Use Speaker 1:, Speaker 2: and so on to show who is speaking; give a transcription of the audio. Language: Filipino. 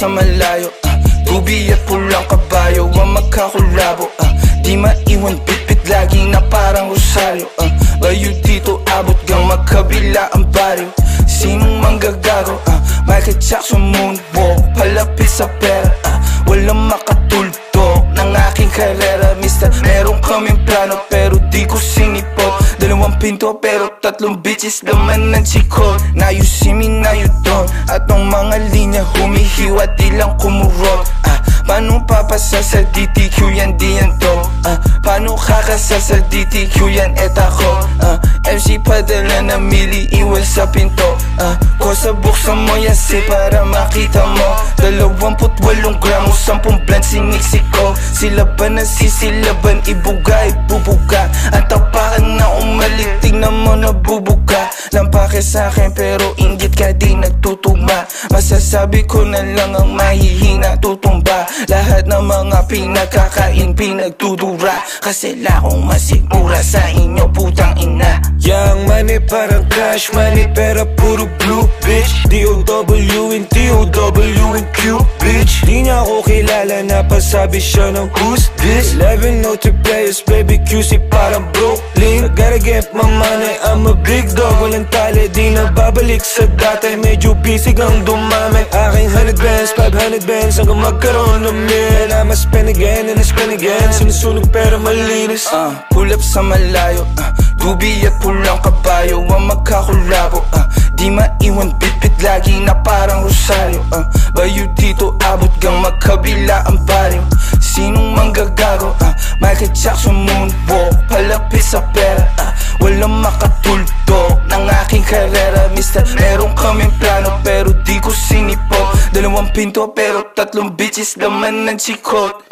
Speaker 1: sa malayo, tubi at pulang kabayo ang magkakulabo. Di maiwan bitbit lagi na parang rosaryo. Layo dito abot gang magkabila ang baryo. Sinong manggagago? Michael Jackson moonwalk, palapit sa pera. Walang makatulto ng aking karera. Mister, meron kaming plano pero di ko sinipot. 2 pinto pero 3 bitches laman ng chikot. Now you see me, now you don't. At ang mga linya humihiwa di lang kumurot. Paano papasa sa DTQ yan, di yan to. Paano kakasa sa DTQ yan, et ako. MC padala na mili, iwan sa pinto. Kosa buksan mo yan si para makita mo. 28 gramo, 10 blunt siniksi ko. Sila ba nasisilaban, ibuga, ibubuga. Ang tapakan na umalik, tingnan mo nabubuga. Lampake sa'kin pero inggit ka di nagtutugma. Masasabi ko na lang ang mahihina tutumba. Lahat ng mga pinagkakain pinagdudura. Kasi lakong masigura sa inyo putang ina.
Speaker 2: Young money parang cash money pero puro blue bitch. D-O-W and T-O-W and Q bitch. Di niya ako kilala na pasabi siya ng who's this. 11 no-3 players baby QC parang Brooklyn. Gotta get my money, I'm a big dog. Walang tali, di na babalik sa dati. Medyo busy kang dumami. Aking 100 bands, 500 bands hanggang magkaroon ng mil. I'ma spend again and I spend again. Sinusunog pero malinis.
Speaker 1: Pull up sa malayo, tubi at pulang kabayo ang magkakulabo. Di maiwan bitbit lagi na parang rosaryo. Bayo dito abot gang magkabila ang baryo. Sinong manggagago? Michael Jackson moonwalk, palapit sa pera. Walang makatulto ng aking karera. Mister, meron kaming plano pero di ko sinipot. 2 pinto pero 3 bitches laman ng chikot.